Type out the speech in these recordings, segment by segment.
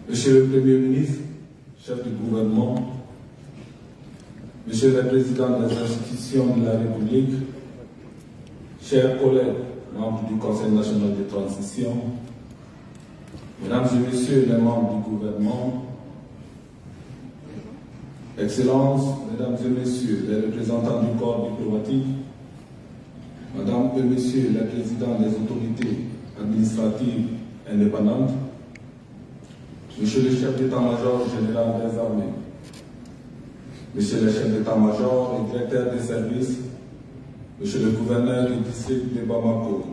Monsieur le Premier ministre, chef du gouvernement, Monsieur le Président des institutions de la République, chers collègues, membres du Conseil national de transition, Mesdames et Messieurs les membres du gouvernement, Excellences, Mesdames et Messieurs les représentants du corps diplomatique, Madame et Messieurs les présidents des autorités administratives indépendantes, Monsieur le chef d'état-major général des armées, Monsieur le chef d'état-major et directeur des services, Monsieur le gouverneur du district de Bamako,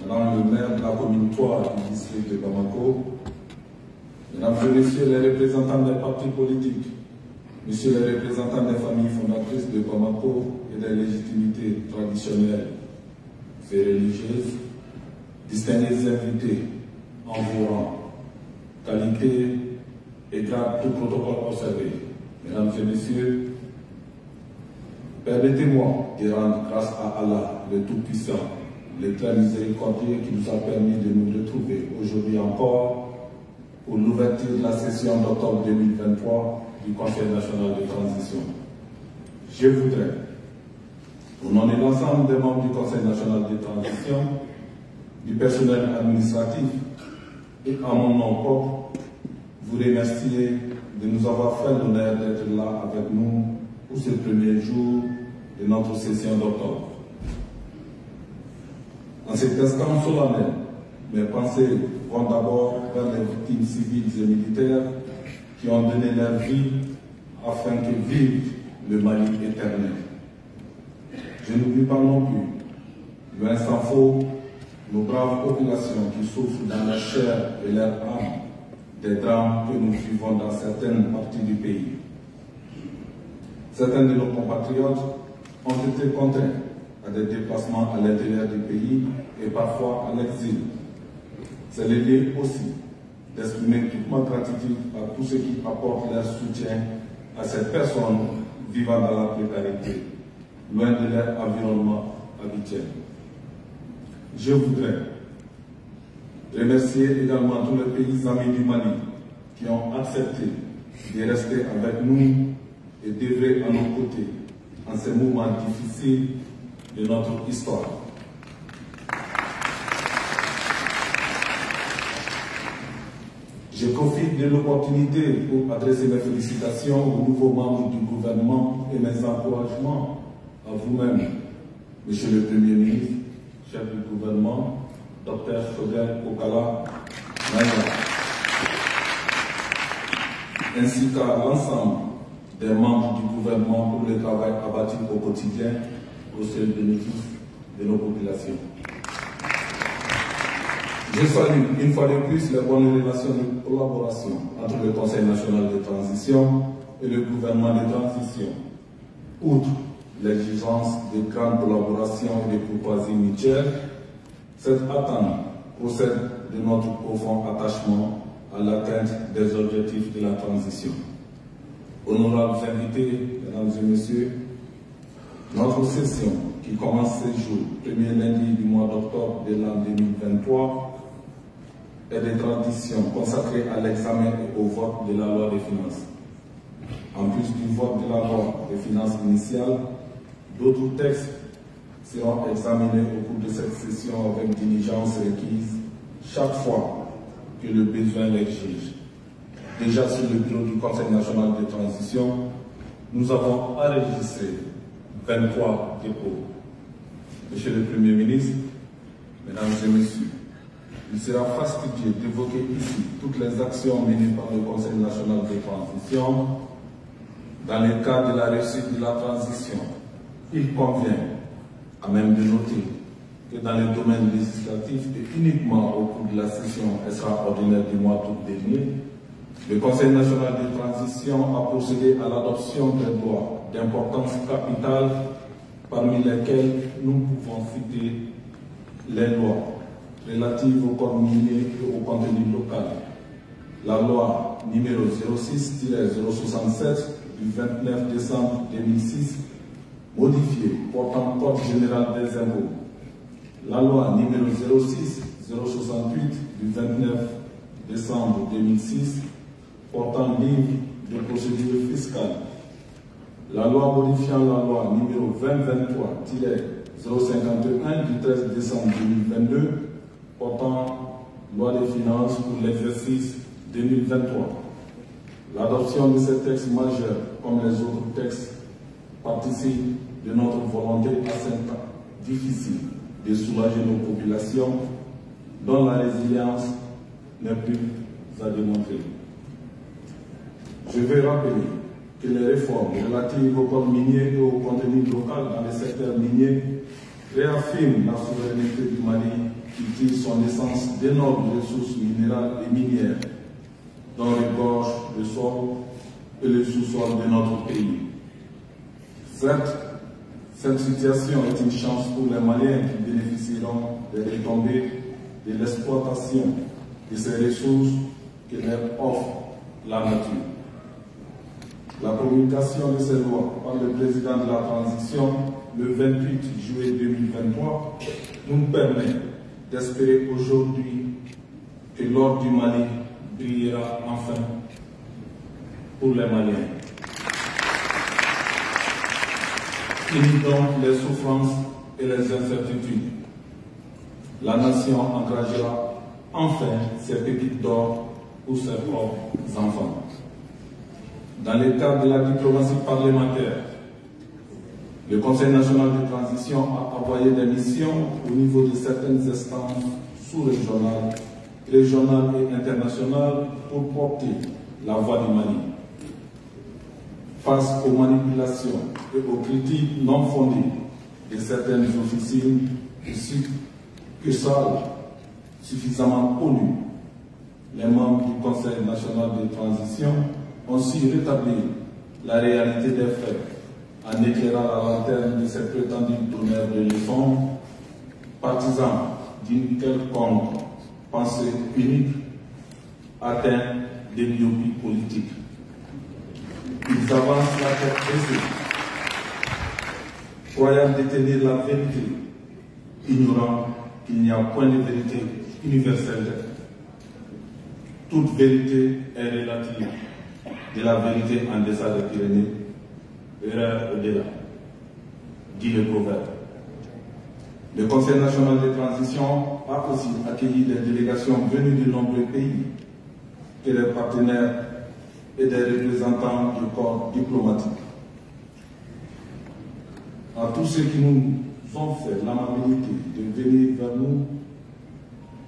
Madame le maire de la commune 3 du district de Bamako, Mesdames et Messieurs les représentants des partis politiques, Messieurs les représentants des familles fondatrices de Bamako et des légitimités traditionnelles et religieuses, distingués invités en vos rangs, qualité et grade tout protocole observé. Mesdames et Messieurs, permettez-moi de rendre grâce à Allah, le Tout-Puissant, le très miséricordieux qui nous a permis de nous retrouver aujourd'hui encore pour l'ouverture de la session d'octobre 2023 du Conseil national de transition. Je voudrais, au nom de l'ensemble des membres du Conseil national de transition, du personnel administratif et à mon nom propre, vous remercier de nous avoir fait l'honneur d'être là avec nous pour ce premier jour de notre session d'octobre. En cet instant solennel, mes pensées vont d'abord vers les victimes civiles et militaires qui ont donné leur vie afin que vive le Mali éternel. Je n'oublie pas non plus, loin s'en faut, nos braves populations qui souffrent dans leur chair et leur âme des drames que nous vivons dans certaines parties du pays. Certains de nos compatriotes ont été contraints à des déplacements à l'intérieur du pays et parfois à l'exil. C'est le lieu aussi d'exprimer toute ma gratitude à tous ceux qui apportent leur soutien à ces personnes vivant dans la précarité, loin de leur environnement habituel. Je voudrais remercier également tous les pays amis du Mali qui ont accepté de rester avec nous et d'œuvrer à nos côtés en ces moments difficiles de notre histoire. Je profite de l'opportunité pour adresser mes félicitations aux nouveaux membres du gouvernement et mes encouragements à vous-même, Monsieur le Premier ministre, chef du gouvernement, Dr Choguel Okala Naya, ainsi qu'à l'ensemble des membres du gouvernement pour le travail abattu au quotidien au seul bénéfice de nos populations. Je salue une fois de plus les bonnes relations de collaboration entre le Conseil national de transition et le gouvernement de transition. Outre l'exigence de grandes collaborations et de courtoisie mutuelle, cette attente procède de notre profond attachement à l'atteinte des objectifs de la transition. Honorables invités, Mesdames et Messieurs, notre session qui commence ce jour, premier lundi du mois d'octobre de l'an 2023, est de tradition consacrée à l'examen et au vote de la loi des finances. En plus du vote de la loi des finances initiale, d'autres textes seront examinés au cours de cette session avec diligence requise chaque fois que le besoin l'exige. Déjà sur le bureau du Conseil national de transition, nous avons enregistré 23 dépôts. Monsieur le Premier ministre, Mesdames et Messieurs, il sera fastidieux d'évoquer ici toutes les actions menées par le Conseil national de transition dans le cadre de la réussite de la transition. Il convient à même de noter que dans le domaine législatif et uniquement au cours de la session extraordinaire du mois d'août dernier, le Conseil national de transition a procédé à l'adoption des lois d'importance capitale, parmi lesquelles nous pouvons citer les lois relatives au code minier et au contenu local. La loi numéro 06-067 du 29 décembre 2006, modifiée portant code général des impôts. La loi numéro 06-068 du 29 décembre 2006 portant livre de procédure fiscale, la loi modifiant la loi numéro 2023-051 du 13 décembre 2022 portant loi des finances pour l'exercice 2023. L'adoption de ces textes majeurs, comme les autres textes, participe de notre volonté assez difficile de soulager nos populations dont la résilience n'est plus à démontrer. Je vais rappeler que les réformes relatives au code minier et au contenu local dans le secteur minier réaffirment la souveraineté du Mali qui tire son essence d'énormes ressources minérales et minières dont regorge le sol et le sous-sol de notre pays. Certes, cette situation est une chance pour les Maliens qui bénéficieront des retombées de l'exploitation de ces ressources que leur offre la nature. La promulgation de ces lois par le président de la transition le 28 juillet 2023 nous permet d'espérer aujourd'hui que l'or du Mali brillera enfin pour les Maliens. Fini donc les souffrances et les incertitudes. La nation engagera enfin ses pépites d'or pour ses propres enfants. Dans le cadre de la diplomatie parlementaire, le Conseil national de transition a envoyé des missions au niveau de certaines instances sous-régionales, régionales et internationales pour porter la voix du Mali. Face aux manipulations et aux critiques non fondées de certaines officines que seuls suffisamment connus, les membres du Conseil national de transition ont su rétablir la réalité des faits en éclairant la lanterne de ces prétendus donneurs de leçons, partisans d'une quelconque pensée unique, atteints de myopie politique. Ils avancent la tête baissée, croyant détenir la vérité, ignorant qu'il n'y a point de vérité universelle. Toute vérité est relative. De la vérité en deçà des Pyrénées, erreur au-delà, dit le proverbe. Le Conseil national de transition a aussi accueilli des délégations venues de nombreux pays et des partenaires et des représentants du corps diplomatique. À tous ceux qui nous ont fait l'amabilité de venir vers nous,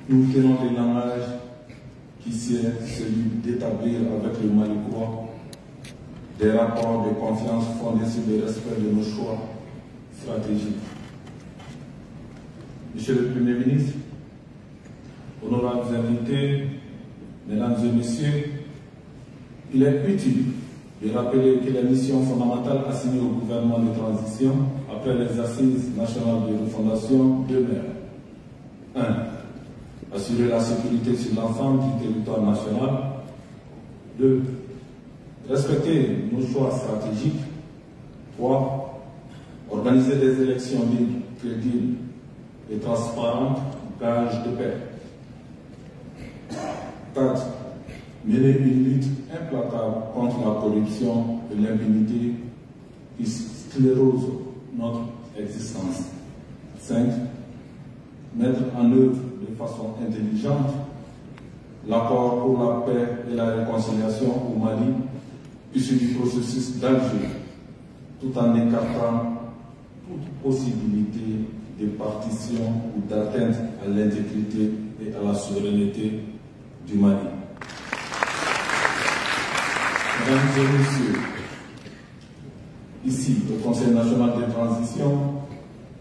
nous tenons le langage qui c'est celui d'établir avec le Malicois des rapports de confiance fondés sur le respect de nos choix stratégiques. Monsieur le Premier ministre, honorables invités, mesdames et messieurs, il est utile de rappeler que les missions fondamentales assignées au gouvernement de transition après les assises nationales de refondation demeurent 1. Assurer la sécurité sur l'ensemble du territoire national. 2. Respecter nos choix stratégiques. 3. Organiser des élections libres, crédibles et transparentes, gage de paix. 4. Mener une lutte implacable contre la corruption et l'impunité qui sclérose notre existence. 5. Mettre en œuvre de façon intelligente l'accord pour la paix et la réconciliation au Mali, issu du processus d'Alger, tout en écartant toute possibilité de partition ou d'atteinte à l'intégrité et à la souveraineté du Mali. Mesdames et messieurs, ici, au Conseil national de transition,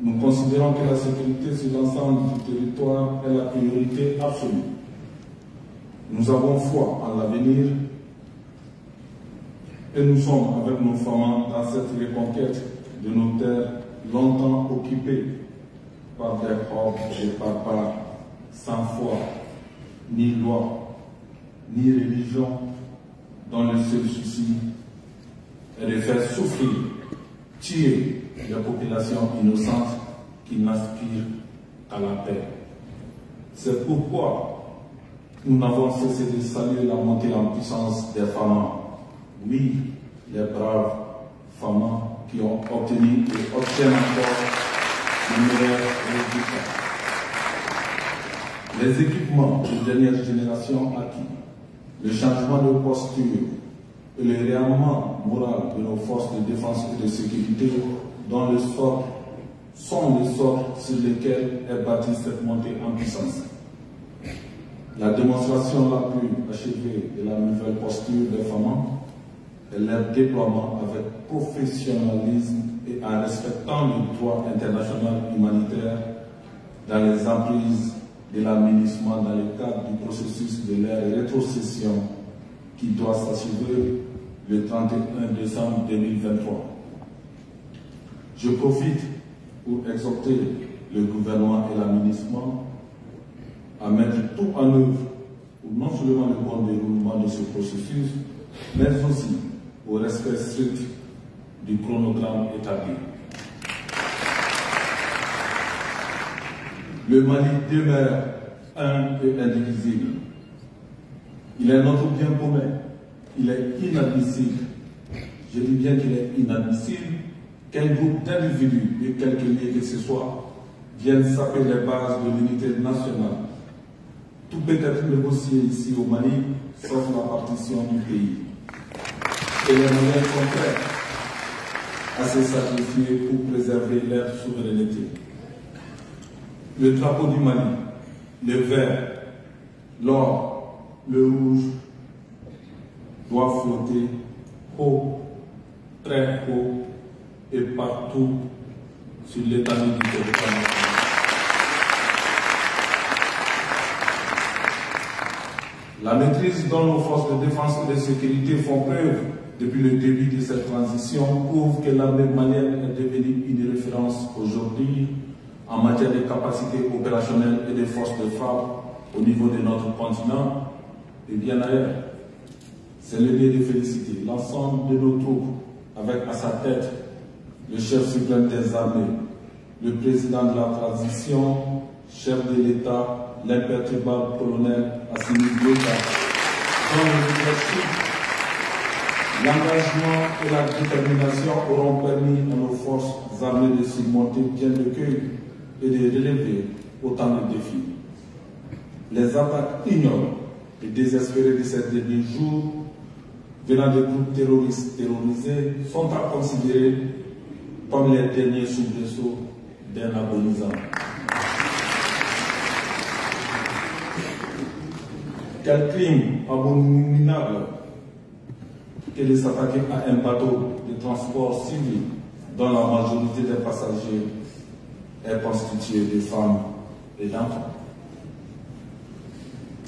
nous considérons que la sécurité sur l'ensemble du territoire est la priorité absolue. Nous avons foi en l'avenir et nous sommes avec nos femmes dans cette reconquête de nos terres longtemps occupées par des hordes et barbares sans foi, ni loi, ni religion, dont le seul souci est de faire souffrir, tuer les populations innocentes qui n'aspirent qu'à la paix. C'est pourquoi Nous n'avons cessé de saluer la montée en puissance des femmes. Oui, les braves femmes qui ont obtenu et obtiennent encore de meilleurs résultats. Les équipements de dernière génération acquis, le changement de posture et le réarmement moral de nos forces de défense et de sécurité dont le sort sont les sorts sur lesquels est bâtie cette montée en puissance. La démonstration la plus achevée de la nouvelle posture des femmes est leur déploiement avec professionnalisme et en respectant le droit international humanitaire dans les emprises de l'aménagement dans le cadre du processus de leur rétrocession qui doit s'achever le 31 décembre 2023. Je profite pour exhorter le gouvernement et l'aménagement à mettre tout en œuvre pour non seulement le bon déroulement de ce processus, mais aussi au respect strict du chronogramme établi. Le Mali demeure un et indivisible. Il est notre bien commun. Il est inadmissible. Je dis bien qu'il est inadmissible qu'un groupe d'individus de quelque lieu que ce soit vienne saper les bases de l'unité nationale. Tout peut être négocié ici au Mali, sauf la partition du pays. Et les moyens sont prêts à se sacrifier pour préserver leur souveraineté. Le drapeau du Mali, le vert, l'or, le rouge, doit flotter haut, très haut et partout sur l'étendue du territoire national. La maîtrise dont nos forces de défense et de sécurité font preuve depuis le début de cette transition prouve que l'armée malienne est devenue une référence aujourd'hui en matière de capacité opérationnelle et de forces de frappe au niveau de notre continent et bien ailleurs. C'est le lieu de féliciter l'ensemble de nos troupes avec à sa tête le chef suprême des armées, le président de la transition, chef de l'État, l'imperturbable colonel Assimi Goïta, dont le leadership, l'engagement et la détermination auront permis à nos forces armées de surmonter bien le cueil et de relever autant de défis. Les attaques ignobles et désespérées de ces derniers jours venant de groupes terroristes terrorisés sont à considérer comme les derniers soubresauts d'un agonisant. Quel crime abominable que de s'attaquer à un bateau de transport civil dont la majorité des passagers est constituée de femmes et d'enfants.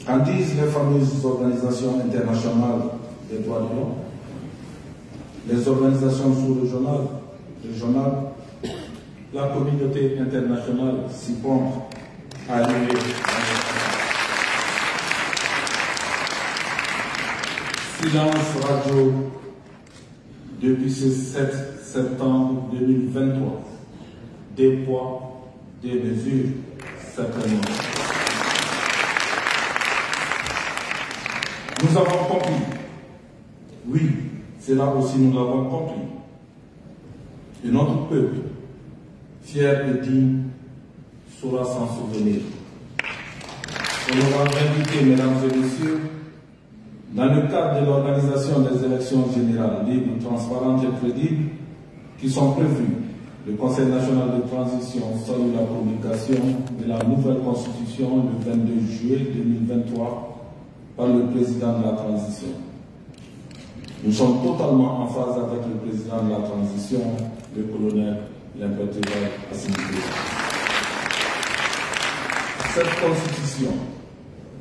Qu'en disent les fameuses organisations internationales des droits de l'homme, les organisations sous-régionales, régionales, la communauté internationale s'y pompe à arriver. Silence radio depuis ce 7 septembre 2023. Des poids, des mesures, certainement. Nous avons compris. Oui, cela aussi nous l'avons compris. Et notre peuple, fier et digne, saura s'en souvenir. On aura invité, mesdames et messieurs, dans le cadre de l'organisation des élections générales libres, transparentes et crédibles qui sont prévues, le Conseil national de transition salue la publication de la nouvelle constitution le 22 juillet 2023 par le président de la transition. Nous sommes totalement en phase avec le président de la transition, le colonel l'imperturbable Assimi Goïta. Cette constitution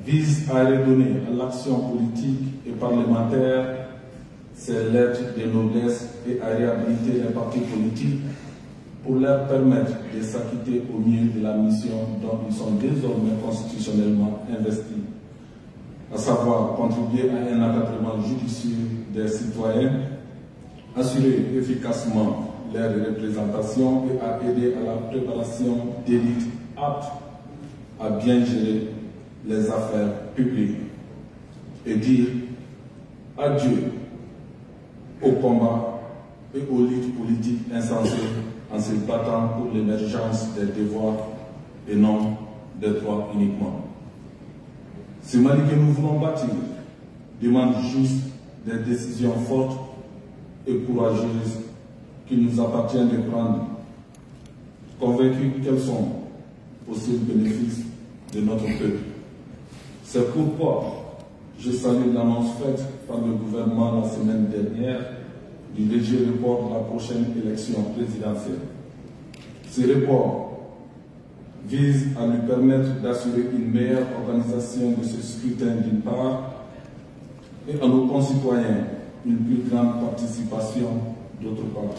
vise à redonner à l'action politique et parlementaire ses lettres de noblesse et à réhabiliter les partis politiques pour leur permettre de s'acquitter au mieux de la mission dont ils sont désormais constitutionnellement investis, à savoir contribuer à un encadrement judicieux des citoyens, assurer efficacement leur représentation et à aider à la préparation d'élites aptes à bien gérer les affaires publiques et dire adieu au combat et aux luttes politiques insensées en se battant pour l'émergence des devoirs et non des droits uniquement. Ce Mali que nous voulons bâtir demande juste des décisions fortes et courageuses qu'il nous appartient de prendre, convaincus qu'elles sont au seul bénéfice de notre peuple. C'est pourquoi je salue l'annonce faite par le gouvernement la semaine dernière du léger report de la prochaine élection présidentielle. Ce report vise à lui permettre d'assurer une meilleure organisation de ce scrutin d'une part et à nos concitoyens une plus grande participation d'autre part.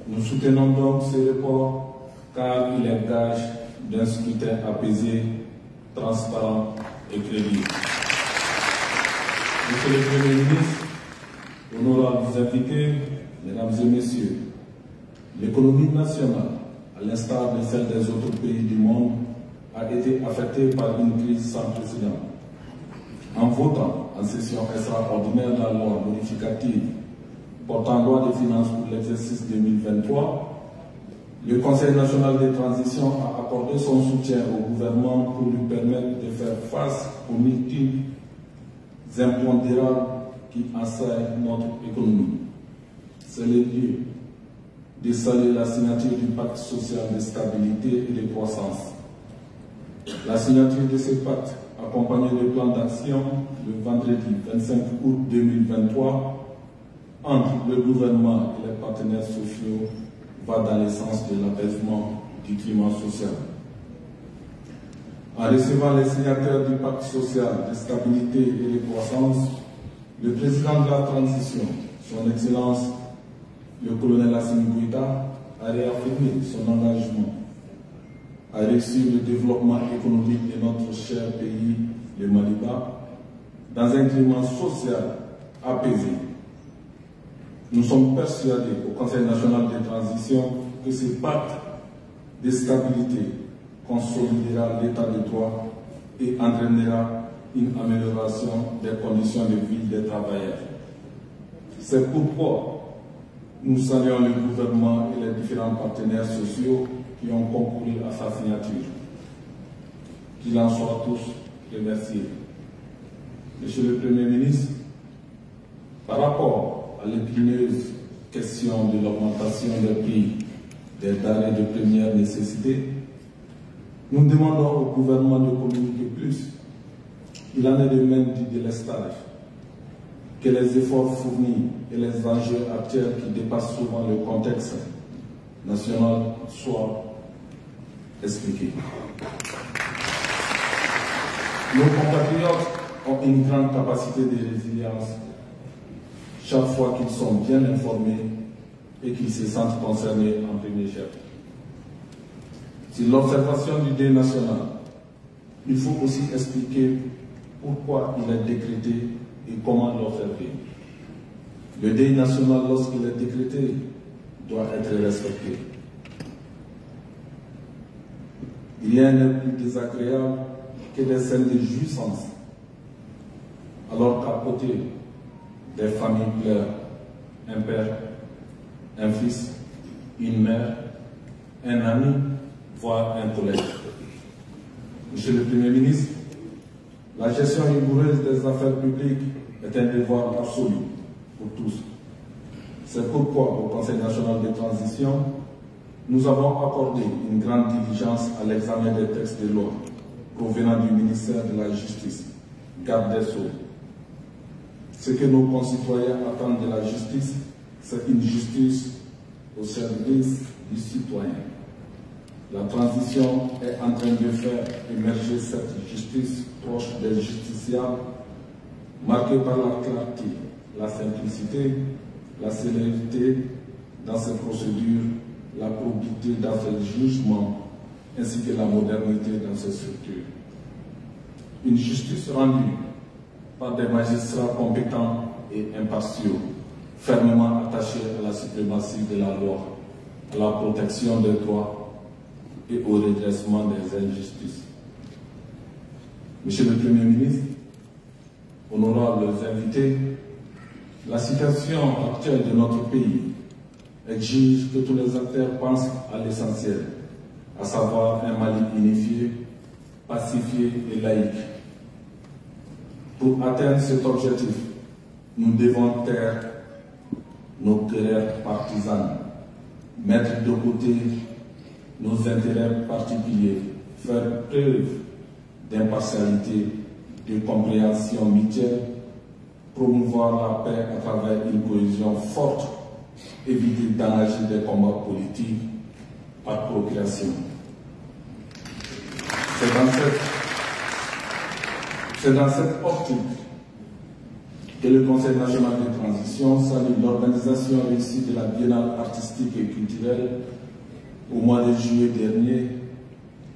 Nous soutenons donc ce report car il est gage d'un scrutin apaisé, transparent et crédible. Monsieur le Premier ministre, honorables invités, mesdames et messieurs, l'économie nationale, à l'instar de celle des autres pays du monde, a été affectée par une crise sans précédent. En votant en session extraordinaire la loi modificative portant loi des finances pour l'exercice 2023, le Conseil national de transition a accordé son soutien au gouvernement pour lui permettre de faire face aux multiples impondérables qui assaillent notre économie. C'est le lieu de saluer la signature du pacte social de stabilité et de croissance. La signature de ce pacte, accompagnée de plans d'action le vendredi 25 août 2023, entre le gouvernement et les partenaires sociaux, va dans le sens de l'apaisement du climat social. En recevant les signataires du pacte social de stabilité et de croissance, le président de la transition, son Excellence le colonel Assimi Goïta, a réaffirmé son engagement à réussir le développement économique de notre cher pays, le Maliba, dans un climat social apaisé. Nous sommes persuadés au Conseil national de transition que ce pacte de stabilité consolidera l'état de droit et entraînera une amélioration des conditions de vie des travailleurs. C'est pourquoi nous saluons le gouvernement et les différents partenaires sociaux qui ont concouru à sa signature. Qu'ils en soient tous remerciés. Monsieur le Premier ministre, par rapport à l'épineuse question de l'augmentation des prix des denrées de première nécessité, nous demandons au gouvernement de communiquer plus. Il en est de même du délestage, que les efforts fournis et les enjeux actuels qui dépassent souvent le contexte national soient expliqués. Nos compatriotes ont une grande capacité de résilience chaque fois qu'ils sont bien informés et qu'ils se sentent concernés en premier chef. Sur l'observation du deuil national, il faut aussi expliquer pourquoi il est décrété et comment l'observer. Le deuil national, lorsqu'il est décrété, doit être respecté. Rien n'est plus désagréable que des scènes de jouissance, alors qu'à côté, des familles pleurent, un père, un fils, une mère, un ami, voire un collègue. Monsieur le Premier ministre, la gestion rigoureuse des affaires publiques est un devoir absolu pour tous. C'est pourquoi, au Conseil national de transition, nous avons accordé une grande diligence à l'examen des textes de loi provenant du ministère de la Justice, garde des Sceaux. Ce que nos concitoyens attendent de la justice, c'est une justice au service du citoyen. La transition est en train de faire émerger cette justice proche des justiciables, marquée par la clarté, la simplicité, la célérité dans ses procédures, la probité dans ses jugements, ainsi que la modernité dans ses structures. Une justice rendue par des magistrats compétents et impartiaux, fermement attachés à la suprématie de la loi, à la protection des droits et au redressement des injustices. Monsieur le Premier ministre, honorables invités, la situation actuelle de notre pays exige que tous les acteurs pensent à l'essentiel, à savoir un Mali unifié, pacifié et laïque. Pour atteindre cet objectif, nous devons taire nos querelles partisanes, mettre de côté nos intérêts particuliers, faire preuve d'impartialité, de compréhension mutuelle, promouvoir la paix à travers une cohésion forte, éviter d'engager des combats politiques par procuration. C'est dans cette optique que le Conseil national de transition salue l'organisation réussie de la Biennale artistique et culturelle au mois de juillet dernier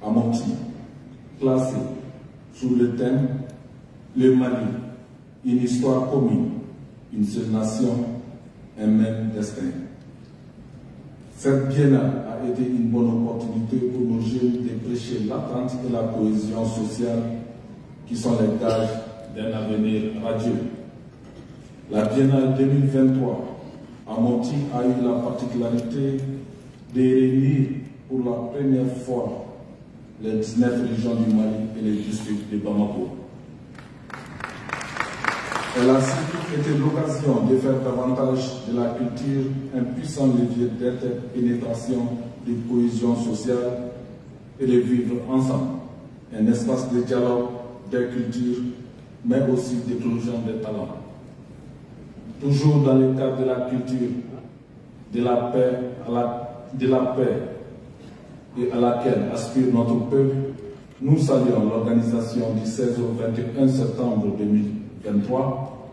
à Monti, placée sous le thème « Le Mali, une histoire commune, une seule nation, un même destin ». Cette biennale a été une bonne opportunité pour nos jeunes de prêcher l'attente et la cohésion sociale qui sont les gages d'un avenir radieux. La biennale 2023 à Monti a eu la particularité de réunir pour la première fois les 19 régions du Mali et les districts de Bamako. Elle a surtout été l'occasion de faire davantage de la culture un puissant levier d'interpénétration, de cohésion sociale et de vivre ensemble, un espace de dialogue, de culture, mais aussi d'éclosion des talents. Toujours dans le cadre de la culture, de la paix et à laquelle aspire notre peuple, nous saluons l'organisation du 16 au 21 septembre 2023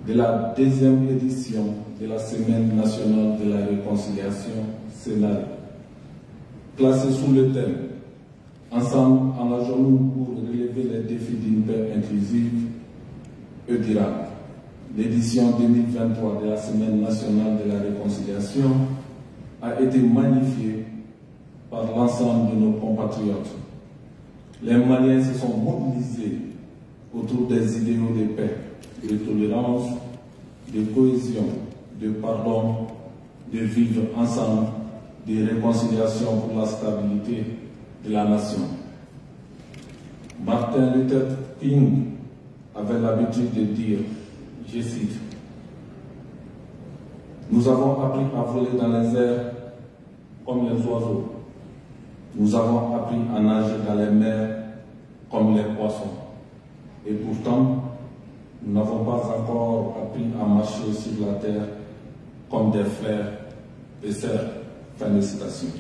de la deuxième édition de la Semaine nationale de la réconciliation Sénat, placée sous le thème « Ensemble, engageons-nous pour relever les défis d'une paix inclusive et durable ». L'édition 2023 de la Semaine nationale de la réconciliation a été magnifiée par l'ensemble de nos compatriotes. Les Maliens se sont mobilisés autour des idéaux de paix, de tolérance, de cohésion, de pardon, de vivre ensemble, de réconciliation pour la stabilité de la nation. Martin Luther King avait l'habitude de dire, je cite, « Nous avons appris à voler dans les airs comme les oiseaux. Nous avons appris à nager dans les mers comme les poissons. Et pourtant, nous n'avons pas encore appris à marcher sur la terre comme des frères et sœurs. » Fin de citation.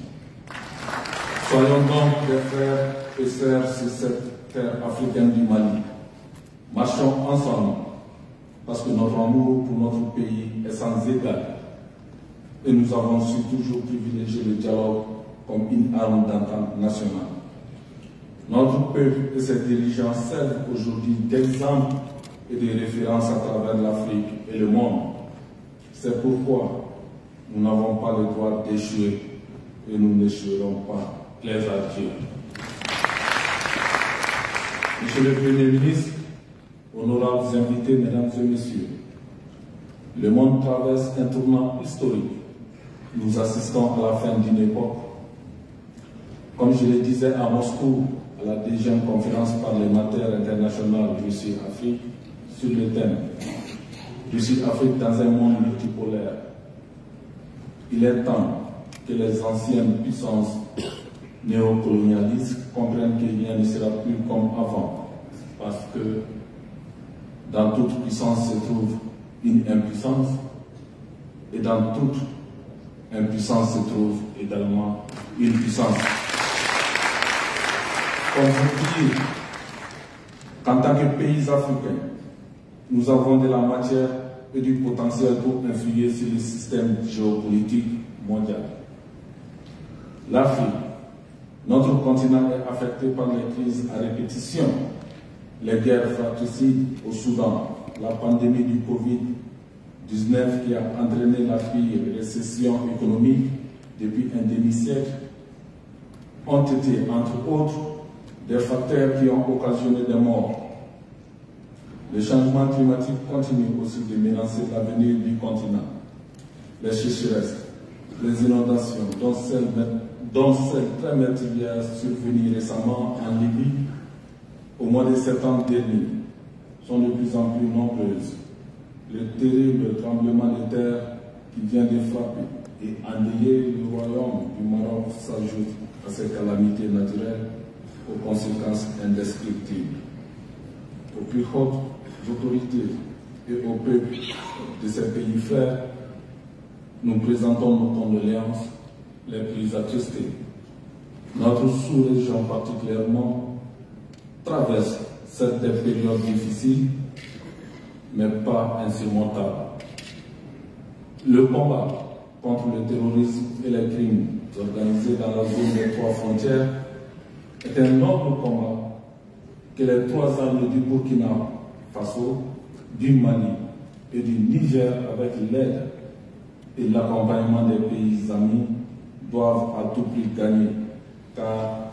Soyons donc des frères et sœurs sur cette terre africaine du Mali. Marchons ensemble, parce que notre amour pour notre pays est sans égal. Et nous avons su toujours privilégier le dialogue comme une arme d'entente nationale. Notre peuple et ses dirigeants servent aujourd'hui d'exemple et de référence à travers l'Afrique et le monde. C'est pourquoi nous n'avons pas le droit d'échouer et nous n'échouerons pas. Plaise à Dieu. Monsieur le Premier ministre, honorables invités, mesdames et messieurs, le monde traverse un tournant historique. Nous assistons à la fin d'une époque. Comme je le disais à Moscou, à la deuxième conférence parlementaire internationale Russie-Afrique, sur le thème Russie-Afrique dans un monde multipolaire, il est temps que les anciennes puissances néocolonialistes comprennent que rien ne sera plus comme avant, parce que dans toute puissance se trouve une impuissance, et dans toute impuissance se trouve également une puissance. Pour vous dire qu'en tant que pays africains, nous avons de la matière et du potentiel pour influer sur le système géopolitique mondial. L'Afrique, notre continent, est affecté par les crises à répétition, les guerres fratricides au Soudan, la pandémie du Covid-19 qui a entraîné la pire récession économique depuis un demi-siècle, ont été, entre autres, des facteurs qui ont occasionné des morts. Le changement climatique continue aussi de menacer l'avenir du continent. Les sécheresses, les inondations, dont celle très meurtrière survenue récemment en Libye au mois de septembre dernier, sont de plus en plus nombreuses. Le terrible tremblement de terre qui vient de frapper et endeuiller le royaume du Maroc s'ajoute à ces calamités naturelles aux conséquences indescriptibles. Aux plus hautes autorités et au peuple de ces pays frères, nous présentons nos condoléances les plus attristées. Notre sous-région particulièrement traverse cette période difficile, mais pas insurmontable. Le combat contre le terrorisme et les crimes organisés dans la zone des 3 frontières est un noble combat que les 3 armées du Burkina Faso, du Mali et du Niger, avec l'aide et l'accompagnement des pays amis, doivent à tout prix gagner, car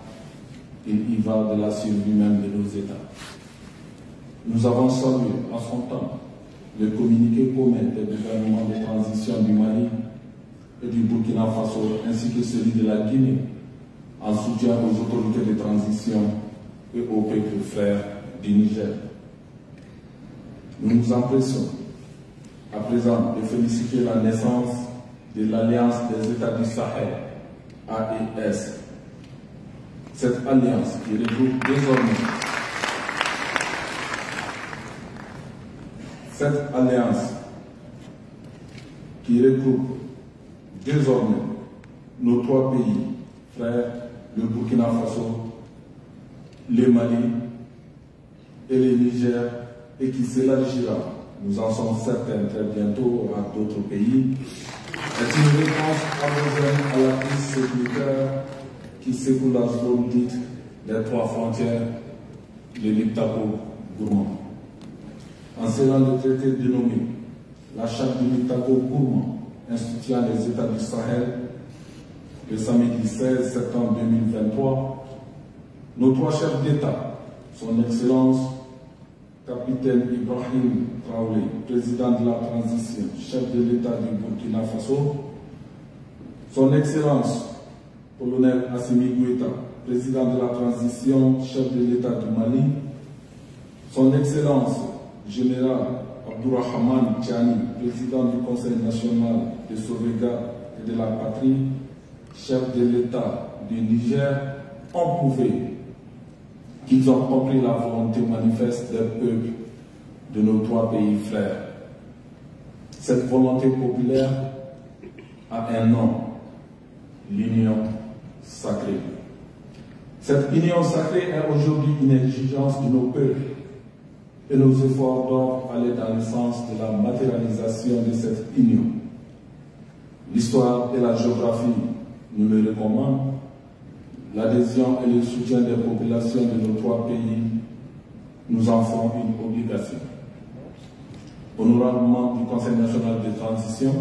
il y va de la survie même de nos États. Nous avons salué en son temps le communiqué commun des gouvernements de transition du Mali et du Burkina Faso, ainsi que celui de la Guinée, en soutien aux autorités de transition et au peuple frère du Niger. Nous nous empressons à présent de féliciter la naissance de l'Alliance des États du Sahel, AES. Cette alliance qui regroupe désormais nos 3 pays frères, le Burkina Faso, le Mali et le Niger, et qui s'élargira, nous en sommes certains très bientôt, à d'autres pays, est une réponse homogène à la crise sécuritaire qui secoue la zone dite des 3 frontières de Liptako-Gourmand. En scellant le traité dénommé la Charte de Liptako-Gourmand, instituant les États du Sahel, le samedi 16 septembre 2023, nos 3 chefs d'État, son Excellence Capitaine Ibrahim Traoré, président de la transition, chef de l'État du Burkina Faso, son Excellence Colonel Assimi Goïta, président de la transition, chef de l'État du Mali, son Excellence Général Abdourahmane Tiani, président du Conseil national de sauvegarde et de la patrie, chef de l'État du Niger, ont prouvé qu'ils ont compris la volonté manifeste des peuples de nos 3 pays frères. Cette volonté populaire a un nom, l'union sacrée. Cette union sacrée est aujourd'hui une exigence de nos peuples et nos efforts doivent aller dans le sens de la matérialisation de cette union. L'histoire et la géographie nous le recommandent. L'adhésion et le soutien des populations de nos 3 pays nous en font une obligation. Honorable membre du Conseil national de transition,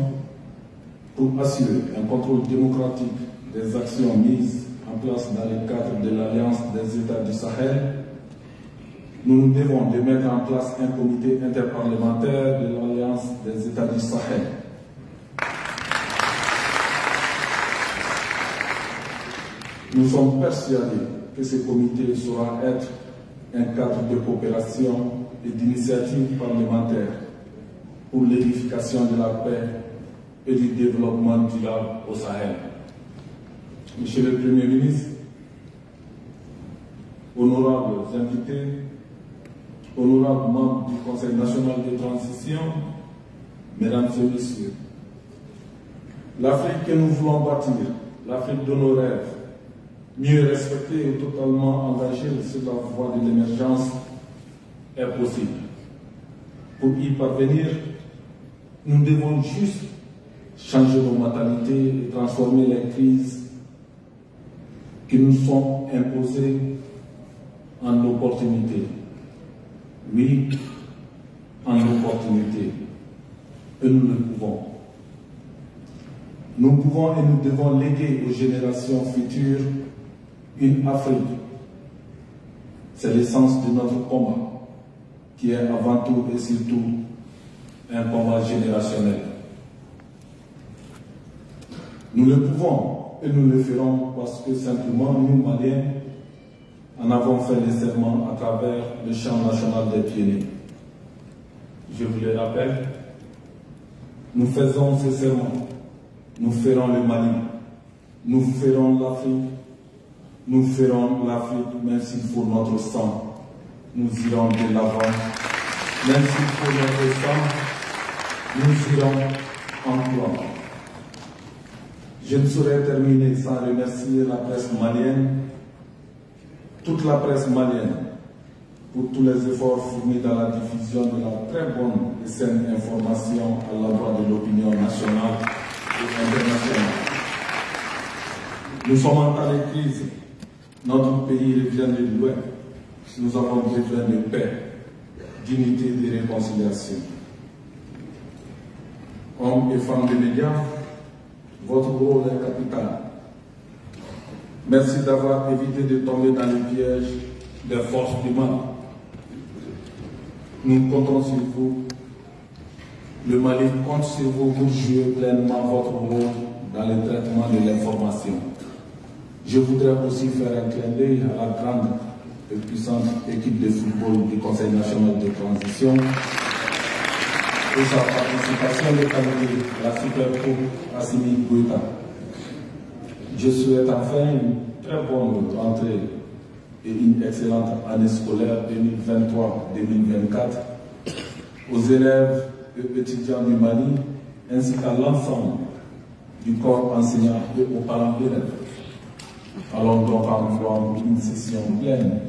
pour assurer un contrôle démocratique des actions mises en place dans le cadre de l'Alliance des États du Sahel, nous nous devons de mettre en place un comité interparlementaire de l'Alliance des États du Sahel. Nous sommes persuadés que ce comité saura être un cadre de coopération et d'initiative parlementaire pour l'édification de la paix et du développement durable au Sahel. Monsieur le Premier ministre, honorables invités, honorables membres du Conseil national de transition, mesdames et messieurs, l'Afrique que nous voulons bâtir, l'Afrique de nos rêves, mieux respectée et totalement engagée sur la voie de l'émergence est possible. Pour y parvenir, nous devons juste changer nos mentalités et transformer les crises qui nous sont imposées en opportunités. Oui, en opportunités. Et nous le pouvons. Nous pouvons et nous devons léguer aux générations futures une Afrique C'est l'essence de notre combat, qui est avant tout et surtout un combat générationnel. Nous le pouvons et nous le ferons parce que simplement nous, Maliens, en avons fait les serments à travers le chant national des Pyrénées. Je vous le rappelle, nous faisons ces serments, nous ferons le Mali, nous ferons l'Afrique, nous ferons l'Afrique, même s'il faut notre sang, nous irons de l'avant, même s'il faut notre sang, nous irons en gloire. Je ne saurais terminer sans remercier la presse malienne, toute la presse malienne, pour tous les efforts fournis dans la diffusion de la très bonne et saine information à l'endroit de l'opinion nationale et internationale. Nous sommes en temps de crise. Notre pays revient de loin. Nous avons besoin de paix, d'unité et de réconciliation. Hommes et femmes des médias, votre rôle est capital. Merci d'avoir évité de tomber dans le piège des forces du mal. Nous comptons sur vous. Le Mali compte sur vous pour jouer pleinement votre rôle dans le traitement de l'information. Je voudrais aussi faire un clin d'œil à la grande et puissante équipe de football du Conseil national de transition et sa participation de qualité à la Super Coupe Assimi Goïta. Je souhaite enfin une très bonne rentrée et une excellente année scolaire 2023-2024 aux élèves et étudiants du Mali ainsi qu'à l'ensemble du corps enseignant et aux parents d'élèves. Allons donc en une session pleine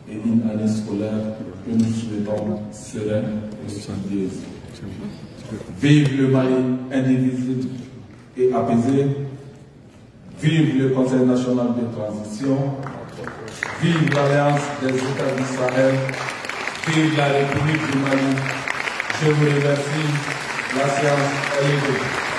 et une année scolaire que nous souhaitons sereine et studieuse. Vive le Mali indivisible et apaisé. Vive le Conseil national de transition. Vive l'Alliance des États du Sahel. Vive la République du Mali. Je vous remercie. La séance est levée.